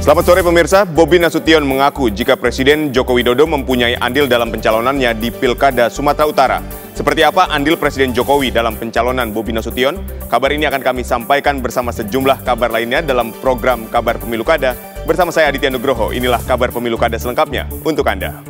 Selamat sore pemirsa, Bobi Nasution mengaku jika Presiden Joko Widodo mempunyai andil dalam pencalonannya di Pilkada Sumatera Utara. Seperti apa andil Presiden Jokowi dalam pencalonan Bobi Nasution? Kabar ini akan kami sampaikan bersama sejumlah kabar lainnya dalam program Kabar Pemilu Kada. Bersama saya Aditya Nugroho, inilah Kabar Pemilu Kada selengkapnya untuk Anda.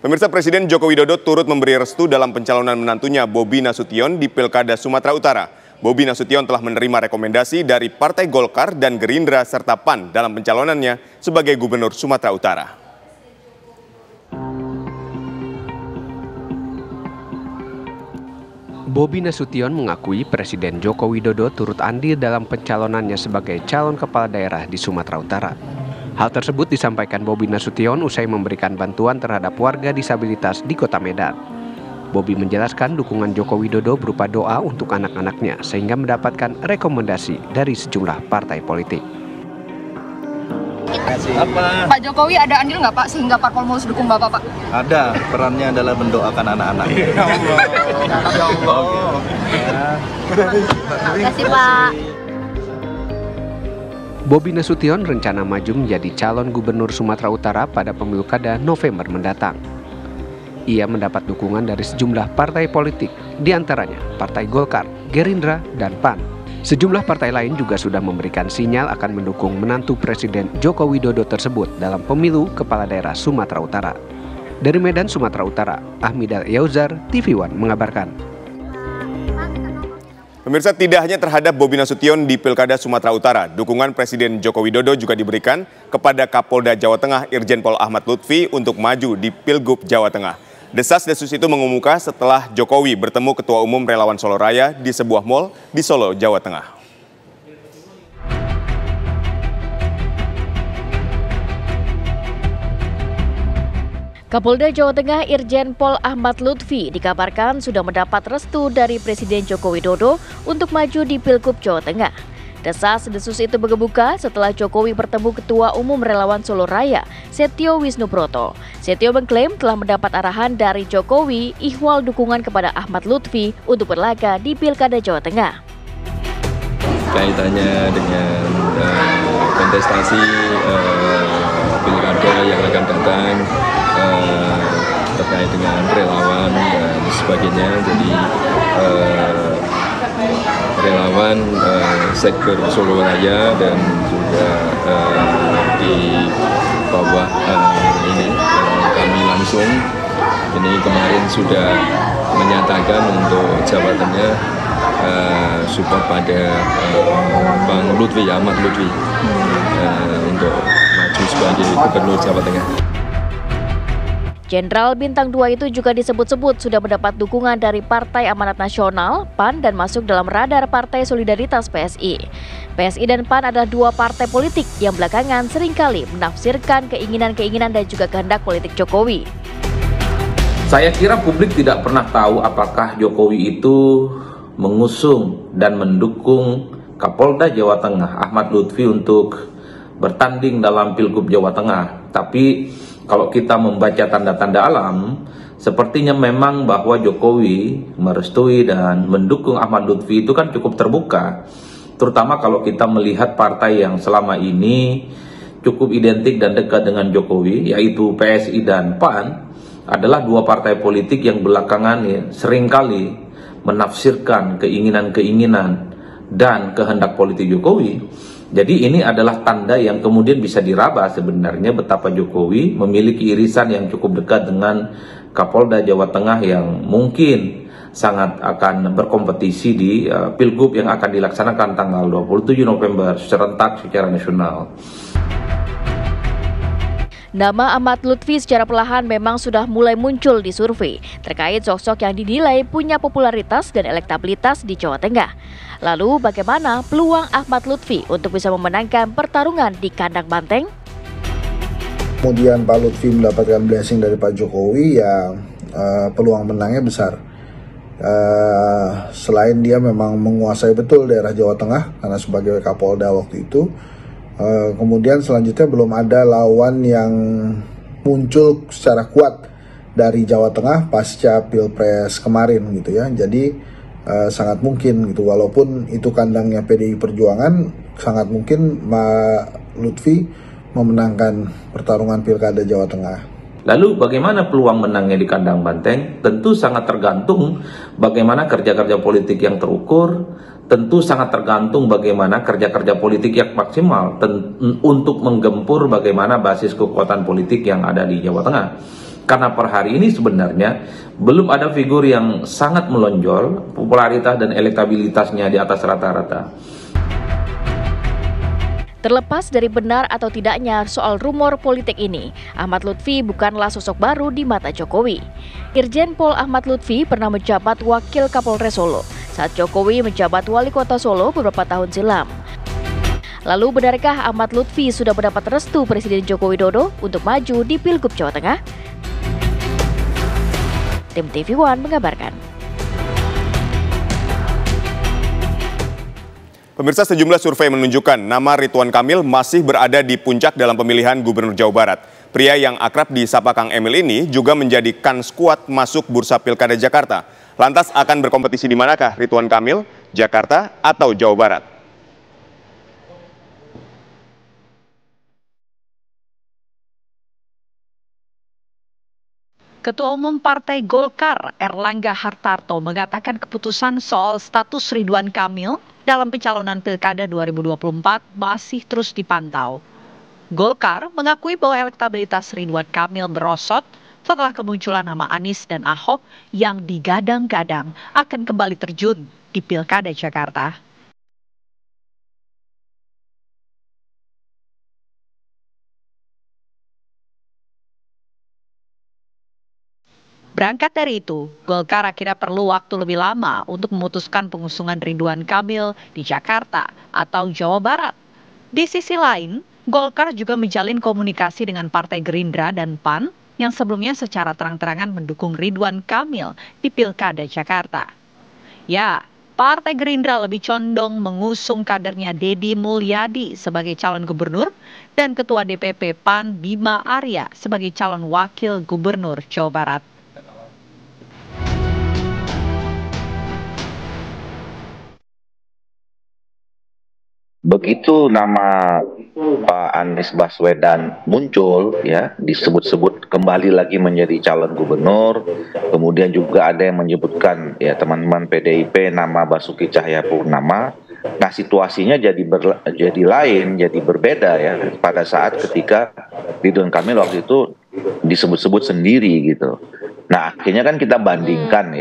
Pemirsa, Presiden Joko Widodo turut memberi restu dalam pencalonan menantunya Bobi Nasution di Pilkada Sumatera Utara. Bobi Nasution telah menerima rekomendasi dari Partai Golkar dan Gerindra serta PAN dalam pencalonannya sebagai Gubernur Sumatera Utara. Bobi Nasution mengakui Presiden Joko Widodo turut andil dalam pencalonannya sebagai calon kepala daerah di Sumatera Utara. Hal tersebut disampaikan Bobi Nasution usai memberikan bantuan terhadap warga disabilitas di Kota Medan. Bobi menjelaskan dukungan Joko Widodo berupa doa untuk anak-anaknya sehingga mendapatkan rekomendasi dari sejumlah partai politik. Pak Jokowi ada andil nggak Pak sehingga Parpol Mulus dukung Bapak Pak? Ada, perannya adalah mendoakan anak-anak. Ya Allah. Terima kasih Pak. Bobi Nasution rencana maju menjadi calon gubernur Sumatera Utara pada pemilu kada November mendatang. Ia mendapat dukungan dari sejumlah partai politik, diantaranya Partai Golkar, Gerindra, dan PAN. Sejumlah partai lain juga sudah memberikan sinyal akan mendukung menantu Presiden Joko Widodo tersebut dalam pemilu kepala daerah Sumatera Utara. Dari Medan, Sumatera Utara, Ahmidal Yauzar, TV One mengabarkan. Pemirsa, tidak hanya terhadap Bobi Nasution di Pilkada Sumatera Utara, dukungan Presiden Joko Widodo juga diberikan kepada Kapolda Jawa Tengah Irjen Pol Ahmad Lutfi untuk maju di Pilgub Jawa Tengah. Desas-desus itu mengemuka setelah Jokowi bertemu Ketua Umum Relawan Solo Raya di sebuah mal di Solo, Jawa Tengah. Kapolda Jawa Tengah Irjen Pol Ahmad Lutfi dikabarkan sudah mendapat restu dari Presiden Joko Widodo untuk maju di Pilgub Jawa Tengah. Desas-desus itu mengemuka setelah Jokowi bertemu Ketua Umum Relawan Solo Raya, Setio Wisnubroto. Setio mengklaim telah mendapat arahan dari Jokowi ihwal dukungan kepada Ahmad Lutfi untuk berlaga di Pilkada Jawa Tengah. Kaitannya dengan kontestasi pilkada yang akan datang, terkait dengan relawan dan sebagainya. Jadi relawan Sektor Solo Raya dan juga di bawah ini kami langsung ini kemarin sudah menyatakan untuk Jawa Tengah support pada Bang Lutfi, Ahmad Lutfi untuk maju sebagai Gubernur Jawa Tengah. Jenderal Bintang 2 itu juga disebut-sebut sudah mendapat dukungan dari Partai Amanat Nasional, PAN, dan masuk dalam radar Partai Solidaritas PSI. PSI dan PAN adalah dua partai politik yang belakangan seringkali menafsirkan keinginan-keinginan dan juga kehendak politik Jokowi. Saya kira publik tidak pernah tahu apakah Jokowi itu mengusung dan mendukung Kapolda Jawa Tengah Ahmad Lutfi untuk bertanding dalam Pilgub Jawa Tengah. Tapi kalau kita membaca tanda-tanda alam, sepertinya memang bahwa Jokowi merestui dan mendukung Ahmad Lutfi itu kan cukup terbuka. Terutama kalau kita melihat partai yang selama ini cukup identik dan dekat dengan Jokowi, yaitu PSI dan PAN, adalah dua partai politik yang belakangan seringkali menafsirkan keinginan-keinginan dan kehendak politik Jokowi. Jadi ini adalah tanda yang kemudian bisa diraba sebenarnya betapa Jokowi memiliki irisan yang cukup dekat dengan Kapolda Jawa Tengah yang mungkin sangat akan berkompetisi di Pilgub yang akan dilaksanakan tanggal 27 November serentak secara nasional. Nama Ahmad Lutfi secara perlahan memang sudah mulai muncul di survei terkait sosok yang dinilai punya popularitas dan elektabilitas di Jawa Tengah. Lalu bagaimana peluang Ahmad Lutfi untuk bisa memenangkan pertarungan di kandang banteng? Kemudian Pak Lutfi mendapatkan blessing dari Pak Jokowi, ya peluang menangnya besar. Selain dia memang menguasai betul daerah Jawa Tengah karena sebagai Kapolda waktu itu, kemudian selanjutnya belum ada lawan yang muncul secara kuat dari Jawa Tengah pasca Pilpres kemarin gitu ya. Jadi sangat mungkin gitu, walaupun itu kandangnya PDI Perjuangan, sangat mungkin Mbak Lutfi memenangkan pertarungan Pilkada Jawa Tengah. Lalu bagaimana peluang menangnya di kandang banteng? Tentu sangat tergantung bagaimana kerja-kerja politik yang terukur, tentu sangat tergantung bagaimana kerja-kerja politik yang maksimal untuk menggempur bagaimana basis kekuatan politik yang ada di Jawa Tengah. Karena per hari ini sebenarnya belum ada figur yang sangat melonjol, popularitas dan elektabilitasnya di atas rata-rata. Terlepas dari benar atau tidaknya soal rumor politik ini, Ahmad Lutfi bukanlah sosok baru di mata Jokowi. Irjen Pol Ahmad Lutfi pernah menjabat Wakil Kapolres Solo saat Jokowi menjabat Wali Kota Solo beberapa tahun silam. Lalu benarkah Ahmad Lutfi sudah mendapat restu Presiden Joko Widodo untuk maju di Pilgub Jawa Tengah? Tim TV One mengabarkan. Pemirsa, sejumlah survei menunjukkan nama Ridwan Kamil masih berada di puncak dalam pemilihan Gubernur Jawa Barat. Pria yang akrab disapa Kang Emil ini juga menjadi kans kuat masuk bursa Pilkada Jakarta. Lantas akan berkompetisi di manakah Ridwan Kamil, Jakarta atau Jawa Barat? Ketua Umum Partai Golkar, Erlangga Hartarto, mengatakan keputusan soal status Ridwan Kamil dalam pencalonan Pilkada 2024 masih terus dipantau. Golkar mengakui bahwa elektabilitas Ridwan Kamil merosot setelah kemunculan nama Anies dan Ahok yang digadang-gadang akan kembali terjun di Pilkada Jakarta. Berangkat dari itu, Golkar akhirnya perlu waktu lebih lama untuk memutuskan pengusungan Ridwan Kamil di Jakarta atau Jawa Barat. Di sisi lain, Golkar juga menjalin komunikasi dengan Partai Gerindra dan PAN yang sebelumnya secara terang-terangan mendukung Ridwan Kamil di Pilkada Jakarta. Ya, Partai Gerindra lebih condong mengusung kadernya Deddy Mulyadi sebagai calon gubernur dan Ketua DPP PAN Bima Arya sebagai calon wakil gubernur Jawa Barat. Begitu nama Pak Anies Baswedan muncul, ya, disebut-sebut kembali lagi menjadi calon gubernur, kemudian juga ada yang menyebutkan, ya, teman-teman PDIP nama Basuki Cahayapurnama. Nah, situasinya jadi lain, jadi berbeda, ya, pada saat ketika Ridwan Kamil waktu itu disebut-sebut sendiri gitu. Nah, akhirnya kan kita bandingkan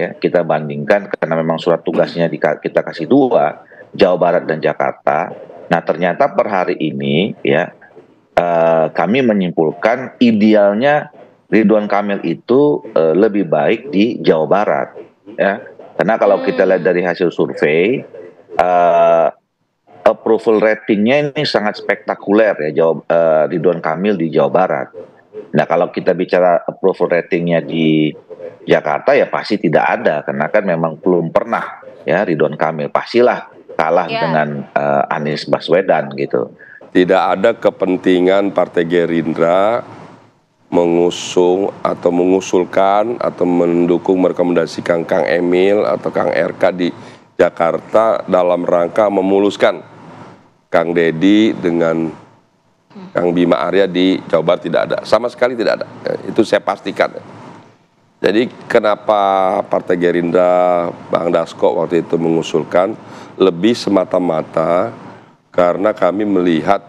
karena memang surat tugasnya kita kasih dua, Jawa Barat dan Jakarta. Nah, ternyata per hari ini, ya, kami menyimpulkan idealnya Ridwan Kamil itu lebih baik di Jawa Barat, ya, karena kalau kita lihat dari hasil survei, approval ratingnya ini sangat spektakuler, ya, Ridwan Kamil di Jawa Barat. Nah, kalau kita bicara approval ratingnya di Jakarta, ya pasti tidak ada, karena kan memang belum pernah, ya, Ridwan Kamil pastilah kalah dengan Anies Baswedan gitu. Tidak ada kepentingan Partai Gerindra mengusung atau mengusulkan atau mendukung merekomendasikan Kang Emil atau Kang RK di Jakarta dalam rangka memuluskan Kang Deddy dengan Kang Bima Arya di Jawa Barat. Tidak ada, sama sekali tidak ada. Itu saya pastikan. Jadi kenapa Partai Gerindra, Bang Dasko waktu itu mengusulkan, lebih semata-mata karena kami melihat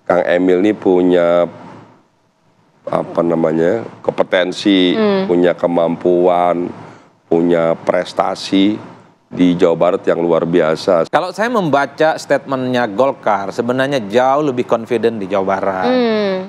Kang Emil ini punya kompetensi, punya kemampuan, punya prestasi di Jawa Barat yang luar biasa. Kalau saya membaca statementnya Golkar, sebenarnya jauh lebih confident di Jawa Barat.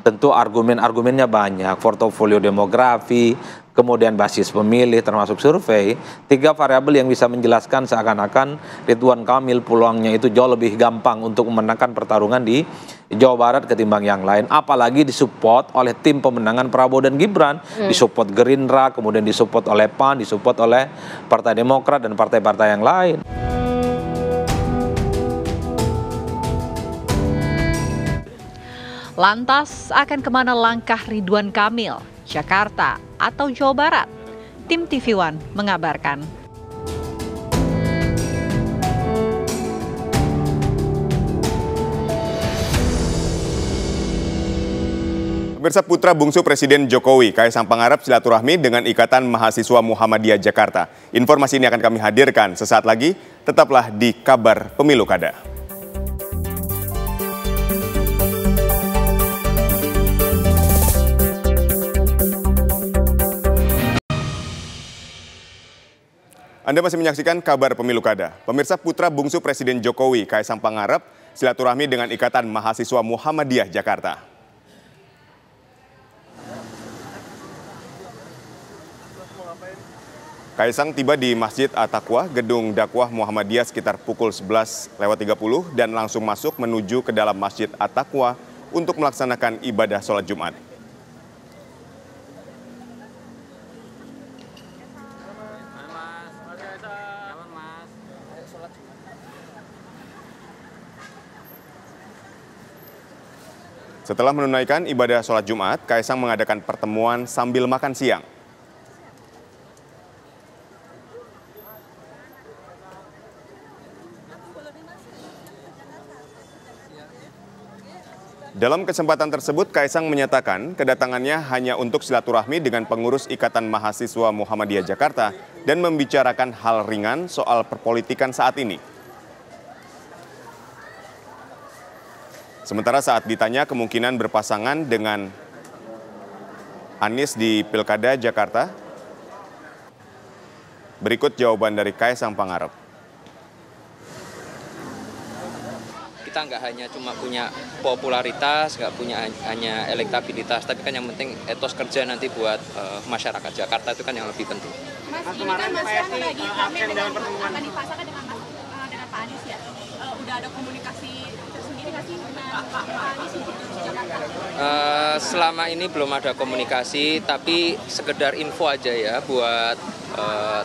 Tentu argumen-argumennya banyak, portofolio demografi, kemudian basis pemilih, termasuk survei. 3 variabel yang bisa menjelaskan seakan-akan Ridwan Kamil peluangnya itu jauh lebih gampang untuk memenangkan pertarungan di Jawa Barat ketimbang yang lain. Apalagi disupport oleh tim pemenangan Prabowo dan Gibran, disupport Gerindra, kemudian disupport oleh PAN, disupport oleh Partai Demokrat dan partai-partai yang lain. Lantas akan kemana langkah Ridwan Kamil, Jakarta atau Jawa Barat? Tim TV One mengabarkan. Pemirsa, putra bungsu Presiden Jokowi, Kaisang Pangarep silaturahmi dengan Ikatan Mahasiswa Muhammadiyah Jakarta. Informasi ini akan kami hadirkan sesaat lagi, tetaplah di Kabar Pemilu Kada. Anda masih menyaksikan Kabar Pemilu Kada. Pemirsa, putra bungsu Presiden Jokowi, Kaisang Pangarep silaturahmi dengan Ikatan Mahasiswa Muhammadiyah Jakarta. Kaisang tiba di Masjid At-Taqwa, gedung dakwah Muhammadiyah sekitar pukul 11:30 dan langsung masuk menuju ke dalam Masjid At-Taqwa untuk melaksanakan ibadah sholat Jumat. Setelah menunaikan ibadah sholat Jumat, Kaisang mengadakan pertemuan sambil makan siang. Dalam kesempatan tersebut, Kaisang menyatakan kedatangannya hanya untuk silaturahmi dengan pengurus Ikatan Mahasiswa Muhammadiyah Jakarta dan membicarakan hal ringan soal perpolitikan saat ini. Sementara saat ditanya kemungkinan berpasangan dengan Anies di Pilkada Jakarta, berikut jawaban dari Kaisang Pangarep. Kita nggak hanya cuma punya popularitas, nggak punya hanya elektabilitas, tapi kan yang penting etos kerja nanti buat masyarakat Jakarta itu kan yang lebih penting. Mas, ini kan Mas yang lagi rame dengan akan dipasangkan dengan Pak Anies ya. Udah ada komunikasi tersendiri nggak sih dengan Pak Anies di Jakarta? Selama ini belum ada komunikasi, tapi sekedar info aja ya buat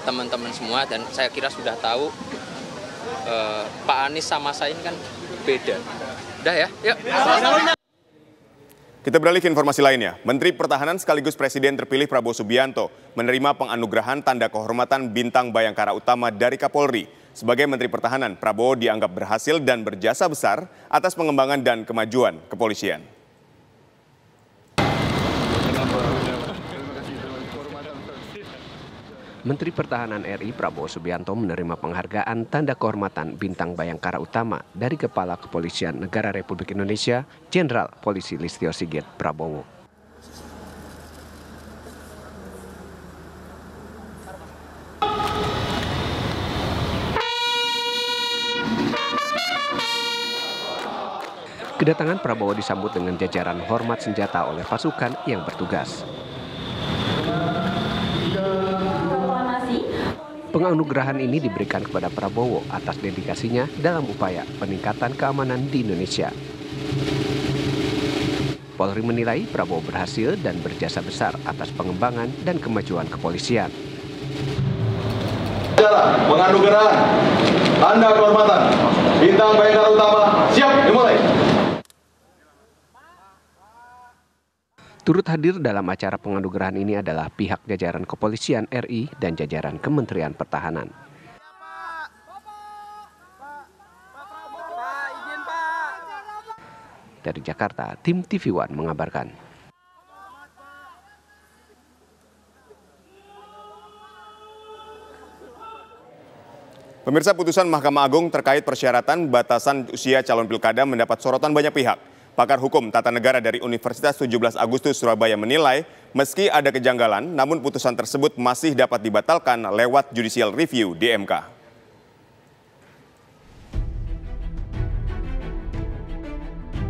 teman-teman semua, dan saya kira sudah tahu Pak Anies sama saya ini kan beda. Udah ya, yuk. Kita beralih ke informasi lainnya. Menteri Pertahanan sekaligus Presiden terpilih Prabowo Subianto menerima penganugerahan tanda kehormatan Bintang Bayangkara Utama dari Kapolri. Sebagai Menteri Pertahanan, Prabowo dianggap berhasil dan berjasa besar atas pengembangan dan kemajuan kepolisian. Menteri Pertahanan RI Prabowo Subianto menerima penghargaan tanda kehormatan Bintang Bayangkara Utama dari Kepala Kepolisian Negara Republik Indonesia, Jenderal Polisi Listio Sigit Prabowo. Kedatangan Prabowo disambut dengan jajaran hormat senjata oleh pasukan yang bertugas. Penganugerahan ini diberikan kepada Prabowo atas dedikasinya dalam upaya peningkatan keamanan di Indonesia. Polri menilai Prabowo berhasil dan berjasa besar atas pengembangan dan kemajuan kepolisian. Penganugerahan tanda kehormatan Bintang Bayangkara Utama siap dimulai. Turut hadir dalam acara penganugerahan ini adalah pihak jajaran Kepolisian RI dan jajaran Kementerian Pertahanan. Dari Jakarta, tim TV One mengabarkan. Pemirsa, putusan Mahkamah Agung terkait persyaratan batasan usia calon pilkada mendapat sorotan banyak pihak. Pakar hukum tata negara dari Universitas 17 Agustus Surabaya menilai meski ada kejanggalan, namun putusan tersebut masih dapat dibatalkan lewat judicial review di MK.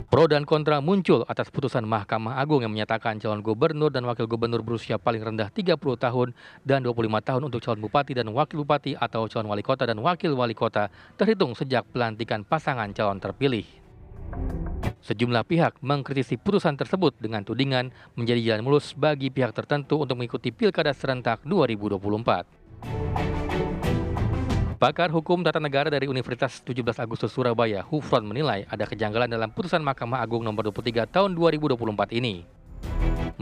Pro dan kontra muncul atas putusan Mahkamah Agung yang menyatakan calon gubernur dan wakil gubernur berusia paling rendah 30 tahun dan 25 tahun untuk calon bupati dan wakil bupati atau calon wali kota dan wakil wali kota terhitung sejak pelantikan pasangan calon terpilih. Sejumlah pihak mengkritisi putusan tersebut dengan tudingan menjadi jalan mulus bagi pihak tertentu untuk mengikuti Pilkada serentak 2024. Pakar hukum tata negara dari Universitas 17 Agustus Surabaya, Hufron, menilai ada kejanggalan dalam putusan Mahkamah Agung nomor 23 tahun 2024 ini.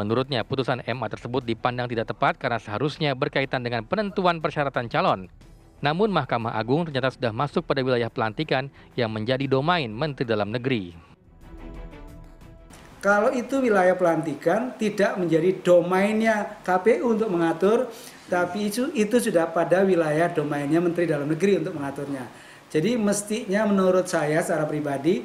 Menurutnya, putusan MA tersebut dipandang tidak tepat karena seharusnya berkaitan dengan penentuan persyaratan calon. Namun Mahkamah Agung ternyata sudah masuk pada wilayah pelantikan yang menjadi domain Menteri Dalam Negeri. kalau itu wilayah pelantikan tidak menjadi domainnya KPU untuk mengatur, tapi itu sudah pada wilayah domainnya Menteri Dalam Negeri untuk mengaturnya. Jadi mestinya menurut saya secara pribadi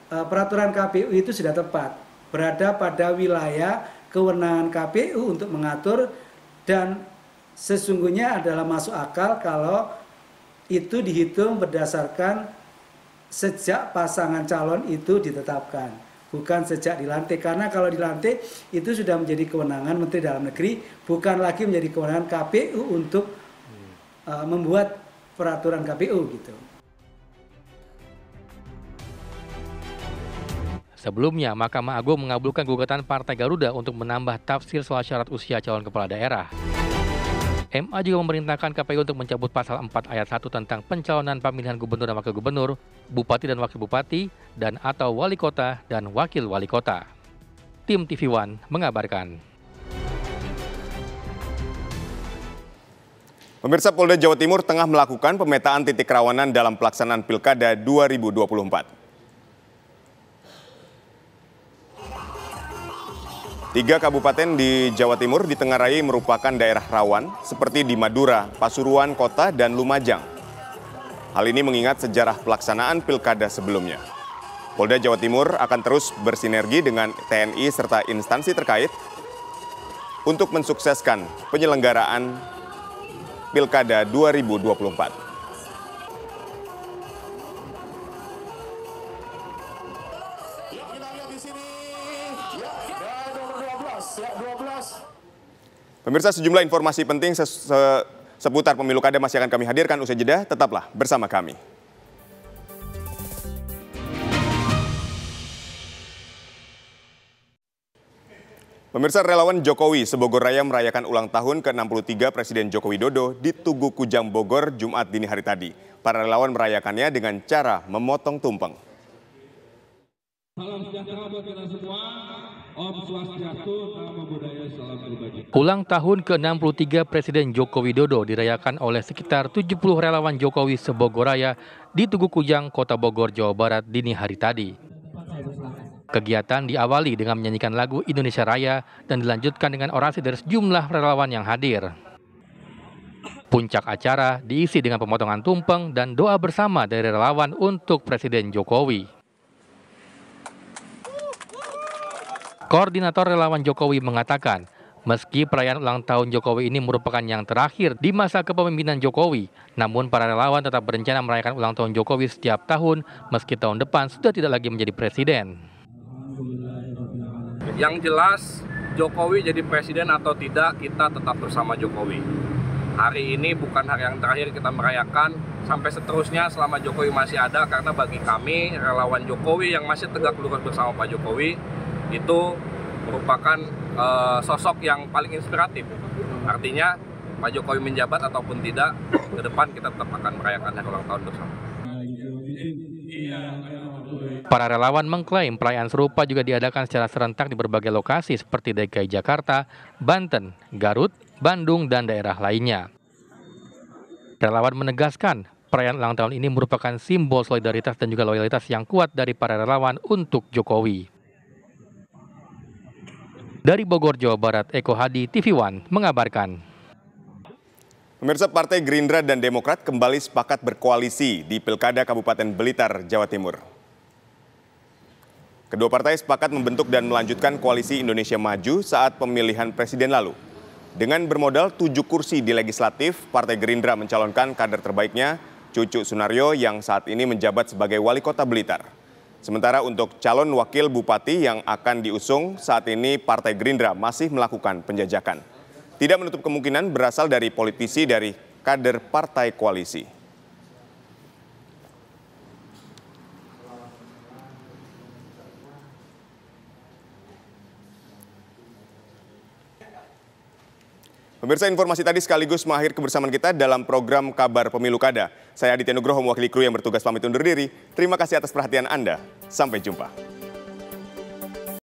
peraturan KPU itu sudah tepat, berada pada wilayah kewenangan KPU untuk mengatur, dan sesungguhnya adalah masuk akal kalau itu dihitung berdasarkan sejak pasangan calon itu ditetapkan, bukan sejak dilantik. Karena kalau dilantik itu sudah menjadi kewenangan Menteri Dalam Negeri, bukan lagi menjadi kewenangan KPU untuk membuat peraturan KPU gitu. Sebelumnya, Mahkamah Agung mengabulkan gugatan Partai Garuda untuk menambah tafsir soal syarat usia calon kepala daerah. MA juga memerintahkan KPU untuk mencabut pasal 4 ayat 1 tentang pencalonan pemilihan gubernur dan wakil gubernur, bupati dan wakil bupati, dan atau wali kota dan wakil wali kota. Tim TV One mengabarkan. Pemirsa, Polda Jawa Timur tengah melakukan pemetaan titik rawanan dalam pelaksanaan Pilkada 2024. 3 kabupaten di Jawa Timur ditengarai merupakan daerah rawan seperti di Madura, Pasuruan Kota, dan Lumajang. Hal ini mengingat sejarah pelaksanaan pilkada sebelumnya. Polda Jawa Timur akan terus bersinergi dengan TNI serta instansi terkait untuk mensukseskan penyelenggaraan Pilkada 2024. Pemirsa, sejumlah informasi penting seputar pemilu kada masih akan kami hadirkan usai jeda. Tetaplah bersama kami. Pemirsa, relawan Jokowi Sebogor Raya merayakan ulang tahun ke-63 Presiden Joko Widodo di Tugu Kujang Bogor Jumat dini hari tadi. Para relawan merayakannya dengan cara memotong tumpeng. Salam sejahtera buat kita semua. Om Swastiastu, Namo Buddhaya, salam berbagi. Ulang tahun ke-63 Presiden Joko Widodo dirayakan oleh sekitar 70 relawan Jokowi Sebogor Raya di Tugu Kujang, Kota Bogor, Jawa Barat dini hari tadi. Kegiatan diawali dengan menyanyikan lagu Indonesia Raya dan dilanjutkan dengan orasi dari sejumlah relawan yang hadir. Puncak acara diisi dengan pemotongan tumpeng dan doa bersama dari relawan untuk Presiden Jokowi. Koordinator relawan Jokowi mengatakan, meski perayaan ulang tahun Jokowi ini merupakan yang terakhir di masa kepemimpinan Jokowi, namun para relawan tetap berencana merayakan ulang tahun Jokowi setiap tahun, meski tahun depan sudah tidak lagi menjadi presiden. Yang jelas, Jokowi jadi presiden atau tidak, kita tetap bersama Jokowi. Hari ini bukan hari yang terakhir kita merayakan, sampai seterusnya selama Jokowi masih ada, karena bagi kami, relawan Jokowi yang masih tegak lurus bersama Pak Jokowi, itu merupakan sosok yang paling inspiratif. Artinya Pak Jokowi menjabat ataupun tidak, ke depan kita tetap akan merayakan hari ulang tahun bersama. Para relawan mengklaim perayaan serupa juga diadakan secara serentak di berbagai lokasi seperti DKI Jakarta, Banten, Garut, Bandung, dan daerah lainnya. Relawan menegaskan perayaan ulang tahun ini merupakan simbol solidaritas dan juga loyalitas yang kuat dari para relawan untuk Jokowi. Dari Bogor, Jawa Barat, Eko Hadi, TV One mengabarkan. Pemirsa, Partai Gerindra dan Demokrat kembali sepakat berkoalisi di Pilkada Kabupaten Blitar, Jawa Timur. Kedua partai sepakat membentuk dan melanjutkan koalisi Indonesia Maju saat pemilihan presiden lalu. Dengan bermodal 7 kursi di legislatif, Partai Gerindra mencalonkan kader terbaiknya, Cucu Sunaryo yang saat ini menjabat sebagai wali kota Blitar. Sementara untuk calon wakil bupati yang akan diusung, saat ini Partai Gerindra masih melakukan penjajakan. Tidak menutup kemungkinan berasal dari politisi dari kader partai koalisi. Pemirsa, informasi tadi sekaligus mengakhiri kebersamaan kita dalam program Kabar Pemilu Kada. Saya Aditya Nugroho, mewakili kru yang bertugas pamit undur diri. Terima kasih atas perhatian Anda. Sampai jumpa.